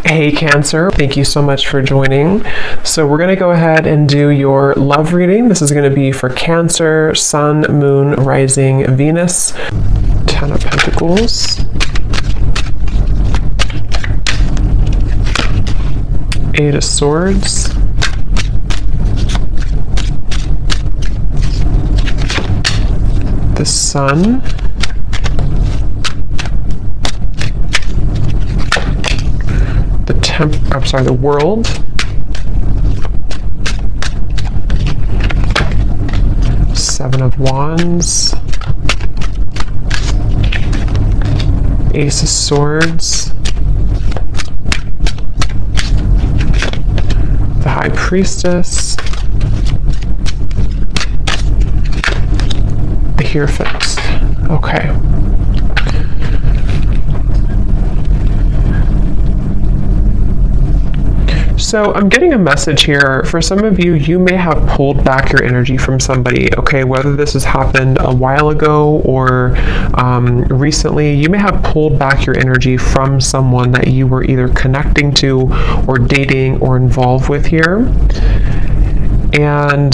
Hey Cancer, thank you so much for joining. So we're going to go ahead and do your love reading. This is going to be for Cancer, Sun, Moon, Rising, Venus. 10 of Pentacles. Eight of Swords. The Sun. The World. Seven of Wands. Ace of Swords. The High Priestess. The Hierophant. Okay. So I'm getting a message here. For some of you, you may have pulled back your energy from somebody, okay? Whether this has happened a while ago or recently, you may have pulled back your energy from someone that you were either connecting to or dating or involved with here. And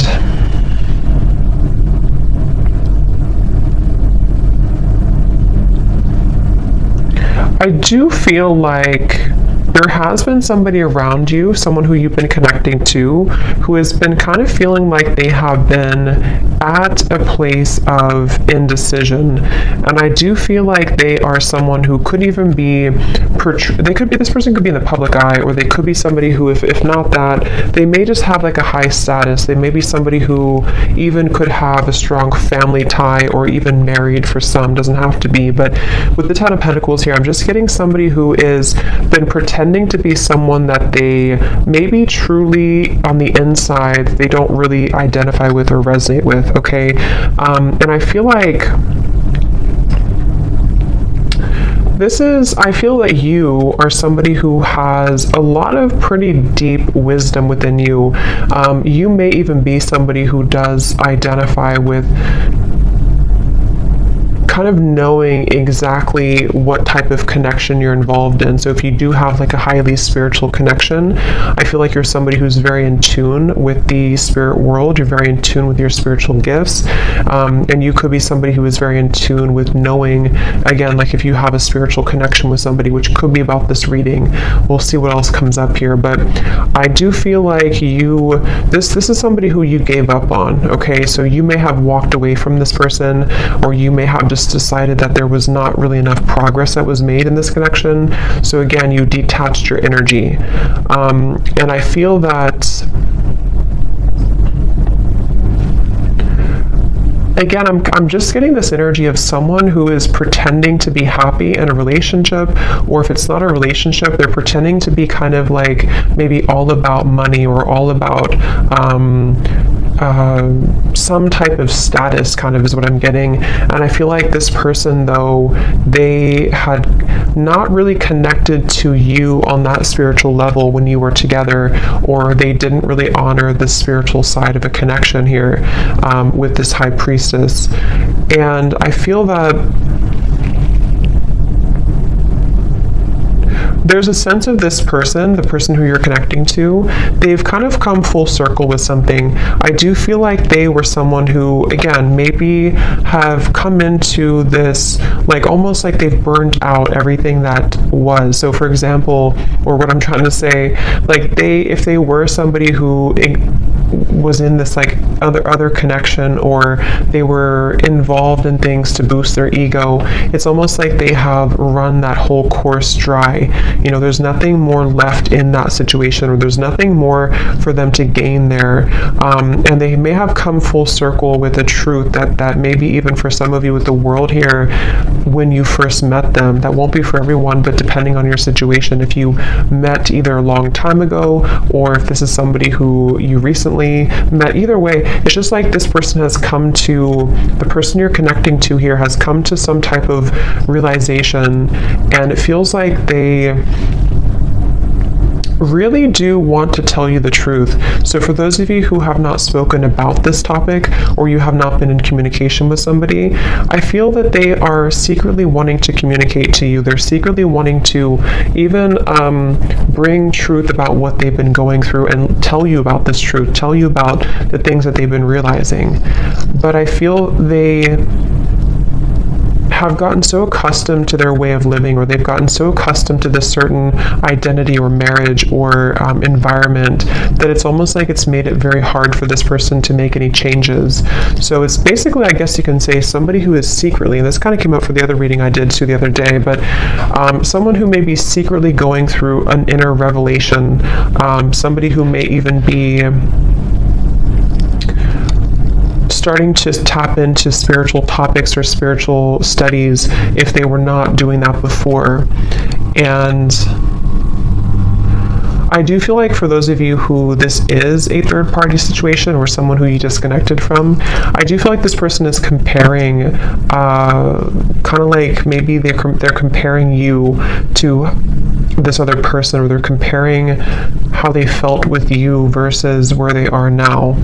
I do feel like there has been somebody around you, someone who you've been connecting to, who has been kind of feeling like they have been at a place of indecision. And I do feel like they are someone who could even be, this person could be in the public eye, or they could be somebody who, if not that, they may just have like a high status. They may be somebody who even could have a strong family tie, or even married for some, doesn't have to be. But with the Ten of Pentacles here, I'm just getting somebody who is been pretending to be someone that they maybe truly on the inside they don't really identify with or resonate with, okay? And I feel like I feel that you are somebody who has a lot of pretty deep wisdom within you. You may even be somebody who does identify with kind of knowing exactly what type of connection you're involved in. So if you do have like a highly spiritual connection, I feel like you're somebody who's very in tune with the spirit world. You're very in tune with your spiritual gifts. And you could be somebody who is very in tune with knowing, again, like if you have a spiritual connection with somebody, which could be about this reading. We'll see what else comes up here. But I do feel like this is somebody who you gave up on, okay? So you may have walked away from this person, or you may have just decided that there was not really enough progress that was made in this connection. So again, you detached your energy. And I feel that, again, I'm just getting this energy of someone who is pretending to be happy in a relationship, or if it's not a relationship, they're pretending to be kind of like maybe all about money, or all about some type of status, kind of is what I'm getting. And I feel like this person, though, they had not really connected to you on that spiritual level when you were together, or they didn't really honor the spiritual side of a connection here with this High Priestess. And I feel that there's a sense of this person, the person who you're connecting to, they've kind of come full circle with something. I do feel like they were someone who, again, maybe have come into this, like almost like they've burned out everything that was. So for example, or what I'm trying to say, like if they were somebody who was in this like other connection, or they were involved in things to boost their ego, it's almost like they have run that whole course dry. You know, there's nothing more left in that situation, or there's nothing more for them to gain there. And they may have come full circle with a truth that maybe even for some of you with the world here, when you first met them, that won't be for everyone, but depending on your situation, if you met either a long time ago, or if this is somebody who you recently met, either way, it's just like this person has come to, the person you're connecting to here has come to some type of realization, and it feels like they really do want to tell you the truth. So for those of you who have not spoken about this topic, or you have not been in communication with somebody, I feel that they are secretly wanting to communicate to you. They're secretly wanting to even bring truth about what they've been going through and tell you about this truth, tell you about the things that they've been realizing. But I feel they have gotten so accustomed to their way of living, or they've gotten so accustomed to this certain identity or marriage or environment, that it's almost like it's made it very hard for this person to make any changes. So it's basically, I guess you can say, somebody who is secretly, and this kind of came up for the other reading I did too the other day, but someone who may be secretly going through an inner revelation, somebody who may even be starting to tap into spiritual topics or spiritual studies if they were not doing that before. And I do feel like for those of you who this is a third party situation, or someone who you disconnected from, I do feel like this person is comparing, kind of like maybe they're comparing you to this other person, or they're comparing how they felt with you versus where they are now.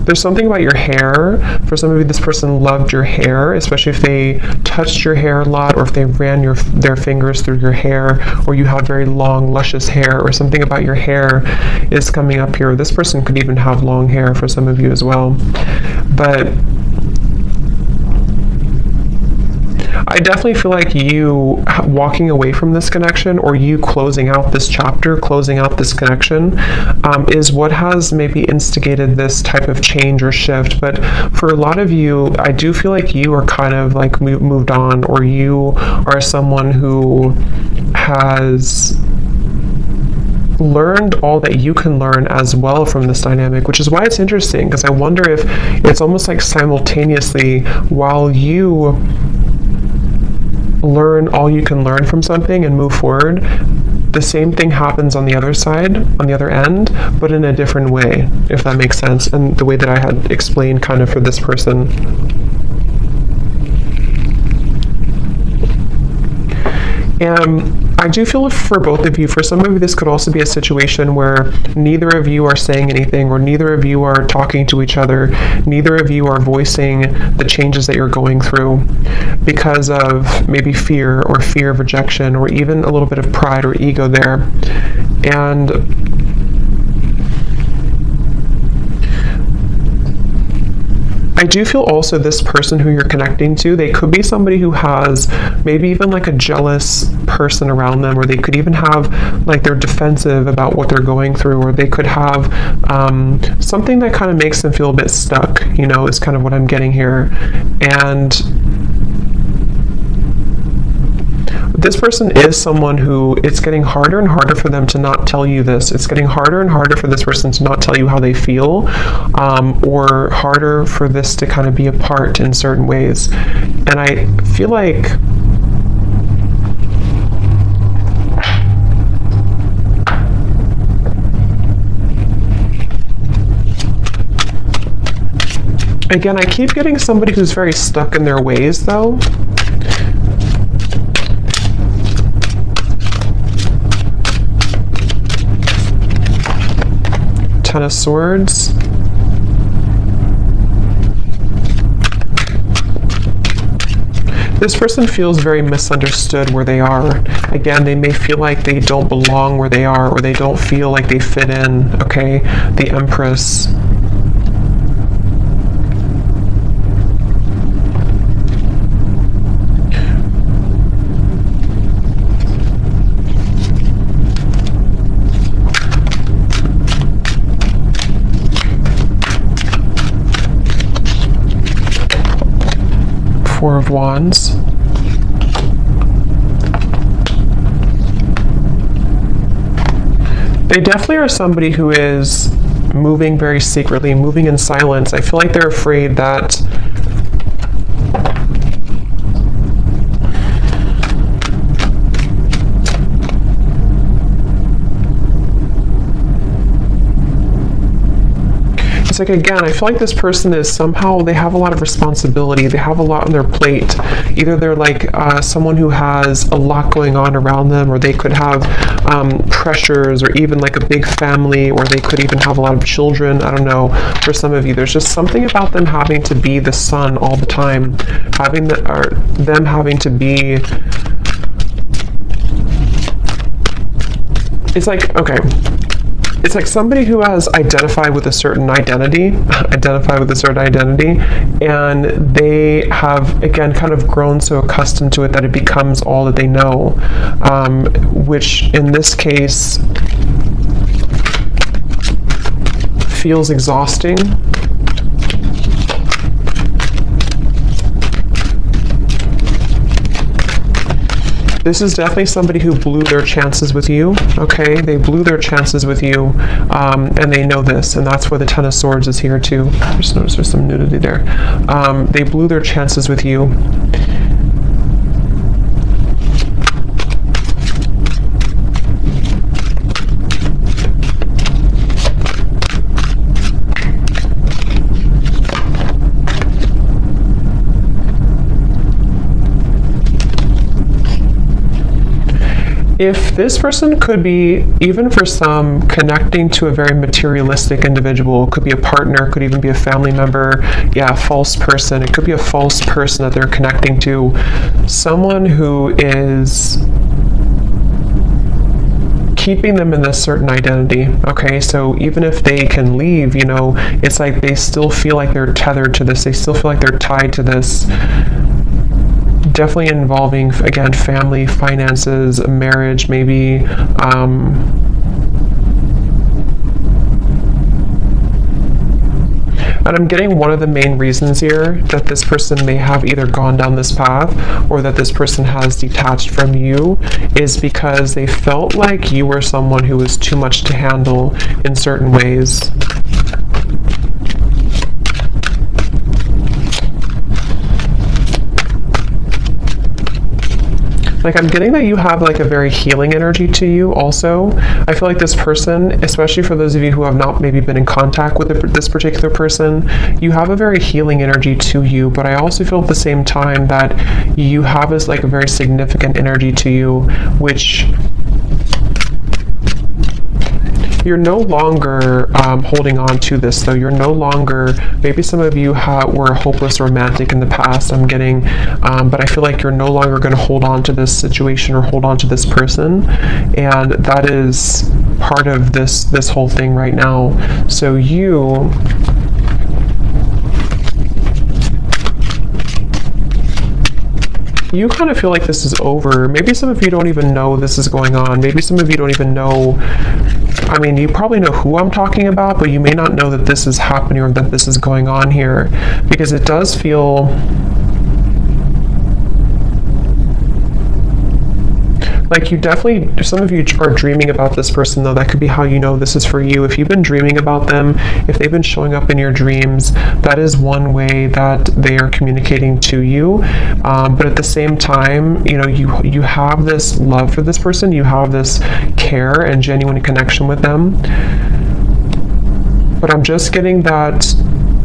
There's something about your hair. For some of you, this person loved your hair, especially if they touched your hair a lot, or if they ran their fingers through your hair, or you have very long, luscious hair, or something about your hair is coming up here. This person could even have long hair for some of you as well. But I definitely feel like you walking away from this connection, or you closing out this chapter, closing out this connection, is what has maybe instigated this type of change or shift. But for a lot of you, I do feel like you are kind of like moved on, or you are someone who has learned all that you can learn as well from this dynamic, which is why it's interesting, because I wonder if it's almost like simultaneously, while you learn all you can learn from something and move forward, the same thing happens on the other side, on the other end, but in a different way, if that makes sense, and the way that I had explained kind of for this person. I do feel for both of you, for some of you, this could also be a situation where neither of you are saying anything, or neither of you are talking to each other, neither of you are voicing the changes that you're going through because of maybe fear, or fear of rejection, or even a little bit of pride or ego there. And I do feel also this person who you're connecting to, they could be somebody who has maybe even like a jealous person around them, or they could even have like they're defensive about what they're going through, or they could have something that kind of makes them feel a bit stuck, you know, is kind of what I'm getting here. And this person is someone who, it's getting harder and harder for them to not tell you this. It's getting harder and harder for this person to not tell you how they feel, or harder for this to kind of be apart in certain ways. And I feel like again, I keep getting somebody who's very stuck in their ways though. Ten of Swords. This person feels very misunderstood where they are. Again, they may feel like they don't belong where they are, or they don't feel like they fit in, okay? The Empress. Four of Wands. They definitely are somebody who is moving very secretly, moving in silence. I feel like they're afraid that like, again, I feel like this person is somehow, they have a lot of responsibility. They have a lot on their plate. Either they're like someone who has a lot going on around them, or they could have pressures, or even like a big family, or they could even have a lot of children. I don't know. For some of you, there's just something about them having to be the sun all the time, them having to be. It's like, okay, it's like somebody who has identified with a certain identity, and they have, again, kind of grown so accustomed to it that it becomes all that they know, which in this case feels exhausting. This is definitely somebody who blew their chances with you, okay? They blew their chances with you, and they know this, and that's where the Ten of Swords is here too. I just noticed there's some nudity there. They blew their chances with you. If this person could be, even for some, connecting to a very materialistic individual, could be a partner, could even be a family member, yeah, a false person. It could be a false person that they're connecting to, someone who is keeping them in this certain identity, okay? So even if they can leave, you know, it's like they still feel like they're tethered to this. They still feel like they're tied to this. Definitely involving, again, family, finances, marriage, maybe. And I'm getting one of the main reasons here that this person may have either gone down this path or that this person has detached from you is because they felt like you were someone who was too much to handle in certain ways. Like, I'm getting that you have like a very healing energy to you also. I feel like this person, especially for those of you who have not maybe been in contact with this particular person, you have a very healing energy to you, but I also feel at the same time that you have this like a very significant energy to you, which you're no longer holding on to this, though. You're no longer, maybe some of you were a hopeless romantic in the past, I'm getting, but I feel like you're no longer going to hold on to this situation or hold on to this person, and that is part of this whole thing right now. So you kind of feel like this is over. Maybe some of you don't even know this is going on. Maybe some of you don't even know, I mean, you probably know who I'm talking about, but you may not know that this is happening or that this is going on here, because it does feel like you definitely, some of you are dreaming about this person, though. That could be how you know this is for you. If you've been dreaming about them, if they've been showing up in your dreams, that is one way that they are communicating to you. But at the same time, you know, you have this love for this person, you have this care and genuine connection with them. But I'm just getting that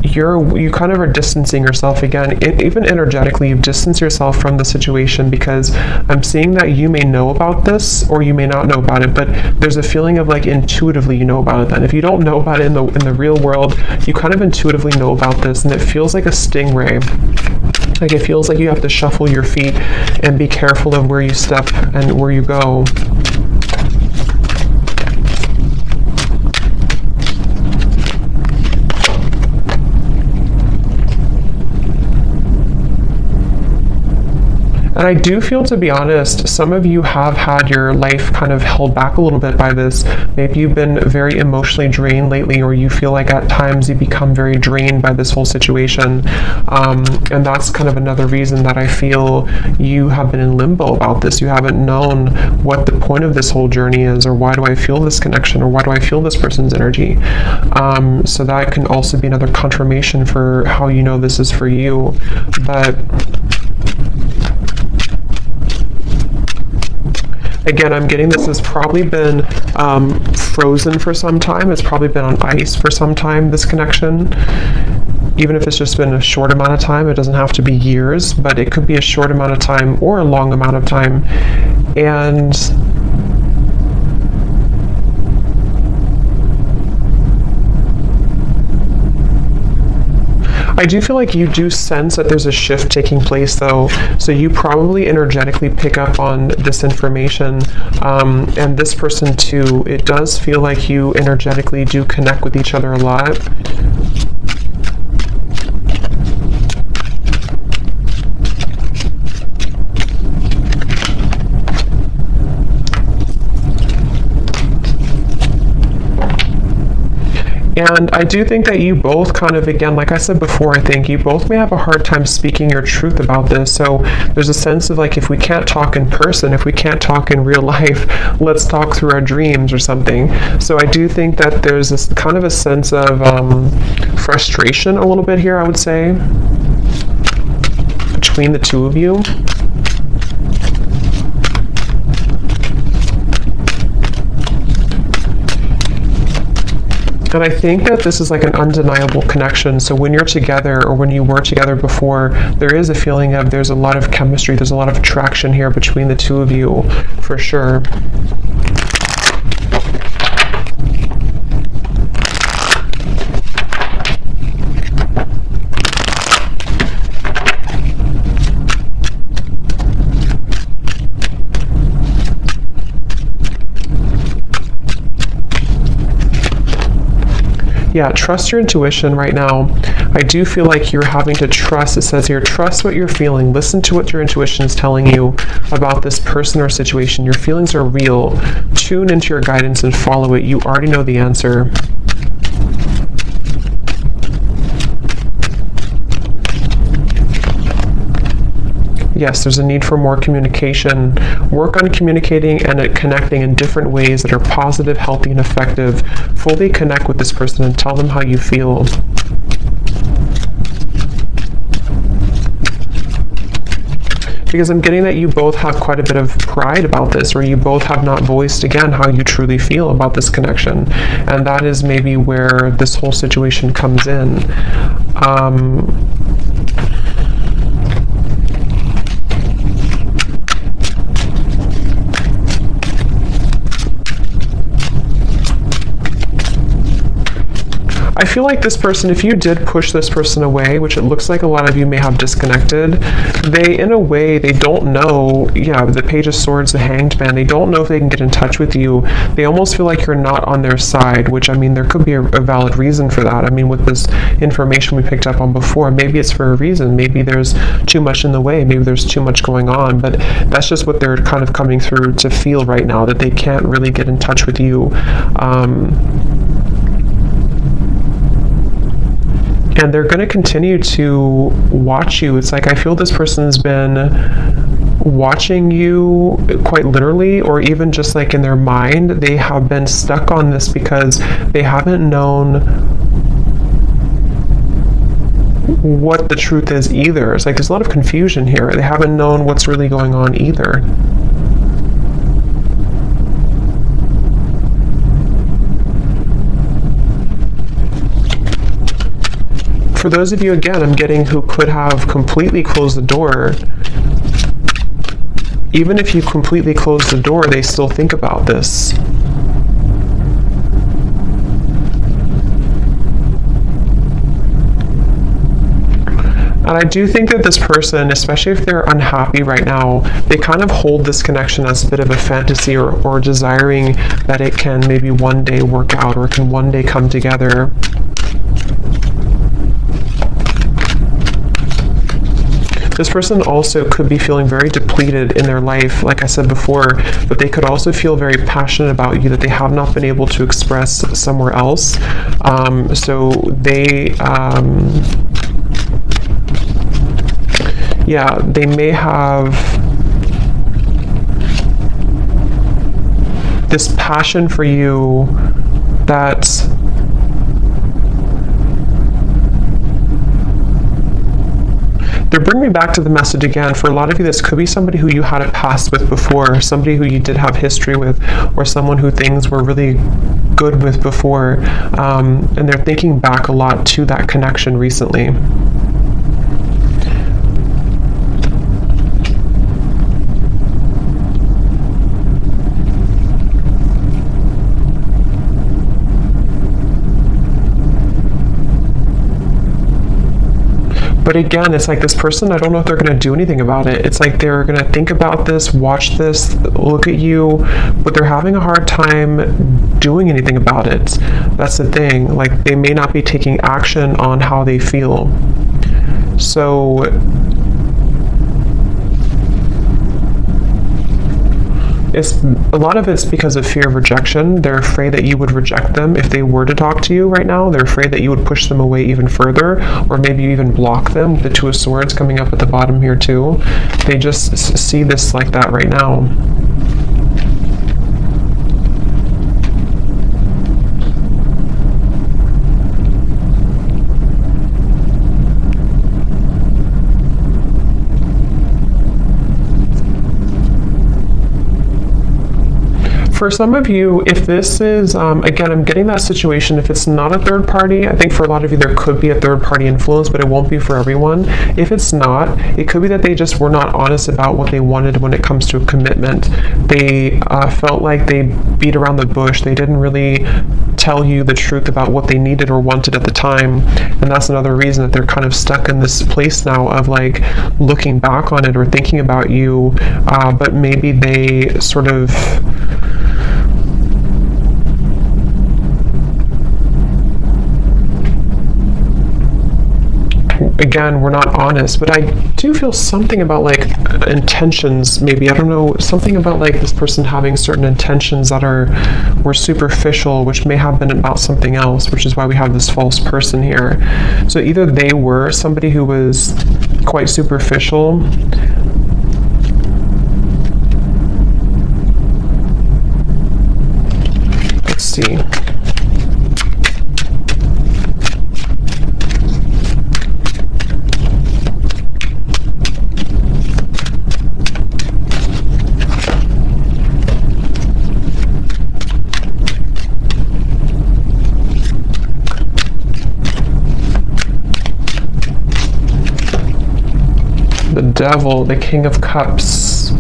you kind of are distancing yourself again, even energetically. You've distanced yourself from the situation, because I'm seeing that you may know about this or you may not know about it, but there's a feeling of like intuitively you know about it. Then if you don't know about it in the real world, you kind of intuitively know about this, and it feels like a stingray. Like it feels like you have to shuffle your feet and be careful of where you step and where you go. And I do feel, to be honest, some of you have had your life kind of held back a little bit by this. Maybe you've been very emotionally drained lately, or you feel like at times you become very drained by this whole situation. And that's kind of another reason that I feel you have been in limbo about this. You haven't known what the point of this whole journey is, or why do I feel this connection, or why do I feel this person's energy. So that can also be another confirmation for how you know this is for you. But Again, I'm getting this has probably been frozen for some time. It's probably been on ice for some time, this connection. Even if it's just been a short amount of time, it doesn't have to be years, but it could be a short amount of time or a long amount of time. And I do feel like you do sense that there's a shift taking place, though, so you probably energetically pick up on this information, and this person too. It does feel like you energetically do connect with each other a lot. And I do think that you both kind of, again, like I said before, I think you both may have a hard time speaking your truth about this. So there's a sense of like, if we can't talk in person, if we can't talk in real life, let's talk through our dreams or something. So I do think that there's this kind of a sense of frustration a little bit here, I would say, between the two of you. And I think that this is like an undeniable connection. So when you're together, or when you were together before, there is a feeling of there's a lot of chemistry, there's a lot of attraction here between the two of you, for sure. Yeah, trust your intuition right now. I do feel like you're having to trust. It says here, trust what you're feeling. Listen to what your intuition is telling you about this person or situation. Your feelings are real. Tune into your guidance and follow it. You already know the answer. Yes, there's a need for more communication. Work on communicating and connecting in different ways that are positive, healthy, and effective. Fully connect with this person and tell them how you feel. Because I'm getting that you both have quite a bit of pride about this, or you both have not voiced, again, how you truly feel about this connection. And that is maybe where this whole situation comes in. I feel like this person, if you did push this person away, which it looks like a lot of you may have disconnected, they, in a way, they don't know, yeah, the Page of Swords, the Hanged Man, they don't know if they can get in touch with you. They almost feel like you're not on their side, which, I mean, there could be a valid reason for that. I mean, with this information we picked up on before, maybe it's for a reason. Maybe there's too much in the way. Maybe there's too much going on, but that's just what they're kind of coming through to feel right now, that they can't really get in touch with you. And they're going to continue to watch you. It's like I feel this person's been watching you quite literally, or even just like in their mind. They have been stuck on this because they haven't known what the truth is either. It's like there's a lot of confusion here. They haven't known what's really going on either. For those of you, again, I'm getting who could have completely closed the door, even if you completely close the door, they still think about this. And I do think that this person, especially if they're unhappy right now, they kind of hold this connection as a bit of a fantasy, or desiring that it can maybe one day work out, or can one day come together. This person also could be feeling very depleted in their life, like I said before, but they could also feel very passionate about you that they have not been able to express somewhere else. So they, yeah, they may have this passion for you that They're bringing me back to the message again. For a lot of you, this could be somebody who you had a past with before, somebody who you did have history with, or someone who things were really good with before, and they're thinking back a lot to that connection recently. But again, it's like this person, I don't know if they're going to do anything about it. It's like they're going to think about this, watch this, look at you, but they're having a hard time doing anything about it. That's the thing. Like, they may not be taking action on how they feel. So a lot of it's because of fear of rejection. They're afraid that you would reject them if they were to talk to you right now. They're afraid that you would push them away even further, or maybe you even block them. The Two of Swords coming up at the bottom here too. They just see this like that right now. For some of you, if this is, again, I'm getting that situation, if it's not a third party, I think for a lot of you there could be a third party influence, but it won't be for everyone. If it's not, it could be that they just were not honest about what they wanted when it comes to a commitment. They felt like they beat around the bush. They didn't really tell you the truth about what they needed or wanted at the time. And that's another reason that they're kind of stuck in this place now of like looking back on it or thinking about you, but maybe they sort of again, we're not honest, but I do feel something about like intentions, maybe, I don't know, something about like this person having certain intentions that were superficial, which may have been about something else, which is why we have this false person here. So either they were somebody who was quite superficial, let's see. The Devil, the King of Cups.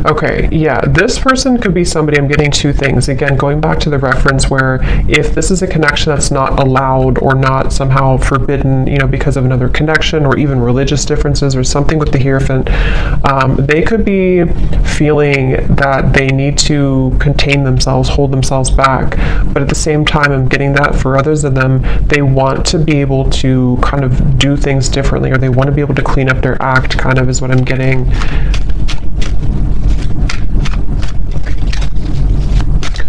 Okay, yeah, this person could be somebody, I'm getting two things. Again, going back to the reference where if this is a connection that's not allowed or not somehow forbidden, you know, because of another connection or even religious differences or something with the Hierophant, they could be feeling that they need to contain themselves, hold themselves back. But at the same time, I'm getting that for others of them, they want to be able to kind of do things differently, or they want to be able to clean up their act, kind of is what I'm getting.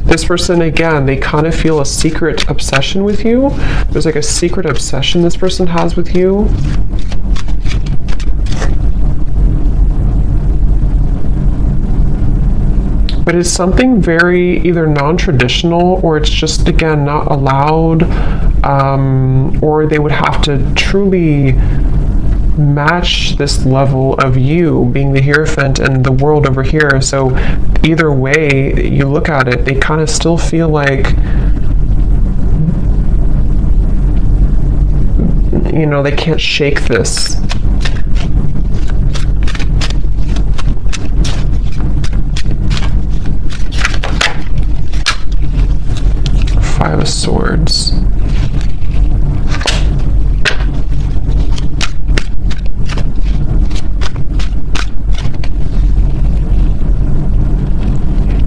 This person, again, they kind of feel a secret obsession with you. There's like a secret obsession this person has with you. But it's something very either non-traditional, or it's just, again, not allowed, or they would have to truly match this level of you being the Hierophant and the world over here. So either way you look at it, they kind of still feel like, you know, they can't shake this. Five of Swords.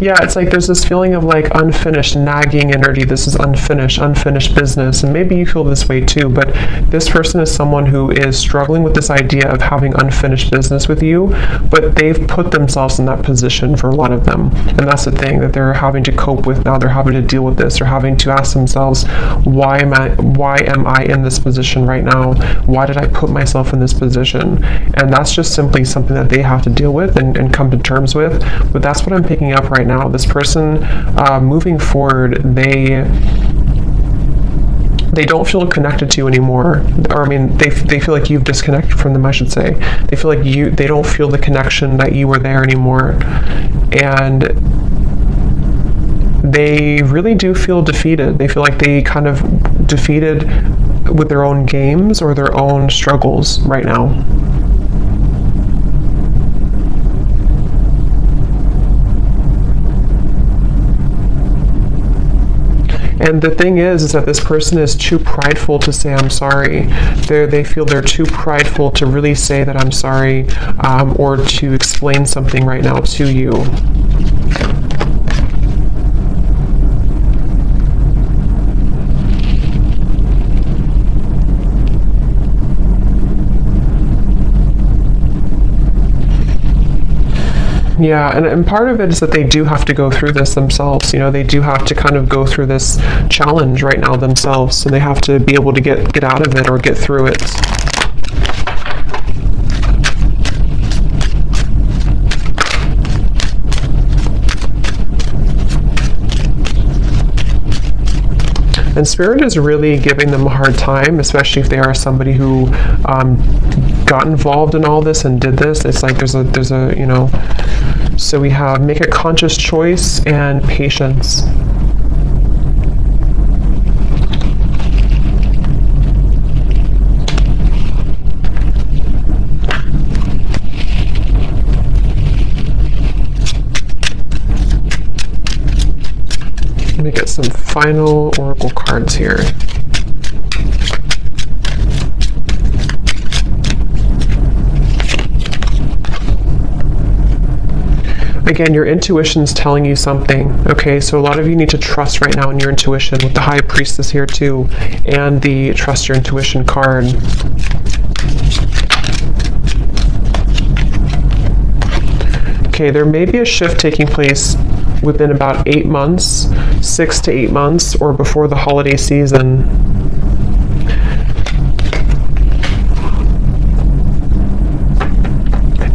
Yeah, it's like there's this feeling of like unfinished, nagging energy. This is unfinished business. And maybe you feel this way too, but this person is someone who is struggling with this idea of having unfinished business with you, but they've put themselves in that position for a lot of them. And that's the thing that they're having to cope with now. They're having to deal with this. They're having to ask themselves, why am I in this position right now? Why did I put myself in this position? And that's just simply something that they have to deal with and come to terms with. But that's what I'm picking up right now. This person, moving forward, they don't feel connected to you anymore, or I mean, they feel like you've disconnected from them, I should say. They feel like they don't feel the connection that you were there anymore, and they really do feel defeated. They feel like they kind of defeated with their own games or their own struggles right now. And the thing is that this person is too prideful to say I'm sorry. They feel they're too prideful to really say that I'm sorry, or to explain something right now to you. Yeah, and part of it is that they do have to go through this themselves. You know, they do have to kind of go through this challenge right now themselves, so they have to be able to get out of it or get through it. And Spirit is really giving them a hard time, especially if they are somebody who got involved in all this and did this. It's like there's a you know, so we have make a conscious choice and patience. Let me get some final oracle cards here. Again, your intuition's telling you something, okay? So a lot of you need to trust right now in your intuition with the High Priestess here too, and the Trust Your Intuition card. Okay, there may be a shift taking place within about 8 months, 6 to 8 months, or before the holiday season.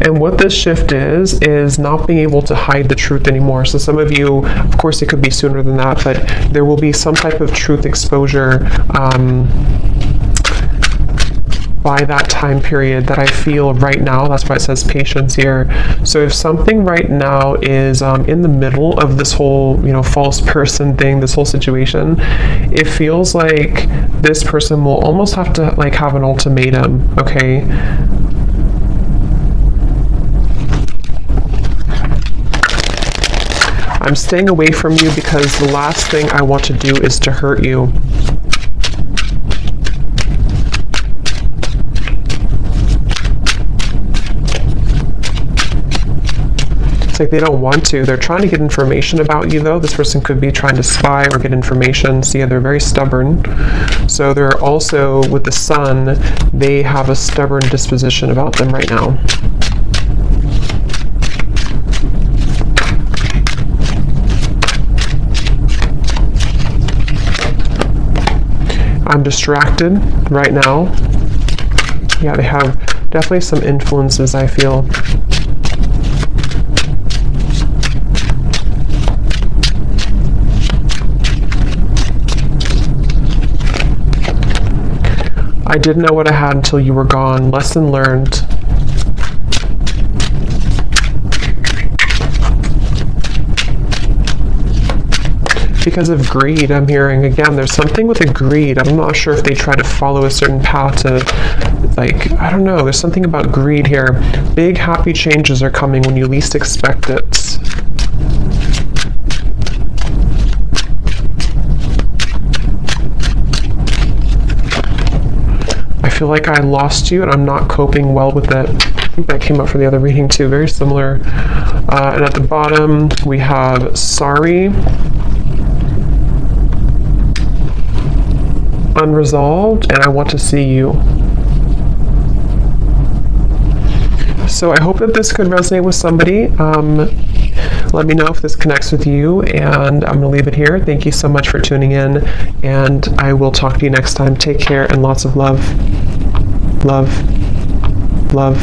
And what this shift is not being able to hide the truth anymore. So some of you, of course it could be sooner than that, but there will be some type of truth exposure by that time period that I feel right now. That's why it says patience here. So if something right now is in the middle of this whole, you know, false person thing, this whole situation, it feels like this person will almost have to like have an ultimatum, okay? I'm staying away from you because the last thing I want to do is to hurt you. It's like they don't want to. They're trying to get information about you though. This person could be trying to spy or get information. So yeah, they're very stubborn. So they're also, with the Sun, they have a stubborn disposition about them right now. I'm distracted right now. Yeah, they have definitely some influences, I feel. I didn't know what I had until you were gone. Lesson learned. Because of greed, I'm hearing. Again, there's something with the greed. I'm not sure if they try to follow a certain path to, like, I don't know. There's something about greed here. Big happy changes are coming when you least expect it. I feel like I lost you and I'm not coping well with it. I think that came up for the other reading too. Very similar. And at the bottom, we have sorry. Unresolved, and I want to see you. So I hope that this could resonate with somebody. Let me know if this connects with you, and I'm going to leave it here. Thank you so much for tuning in, and I will talk to you next time. Take care and lots of love. Love. Love.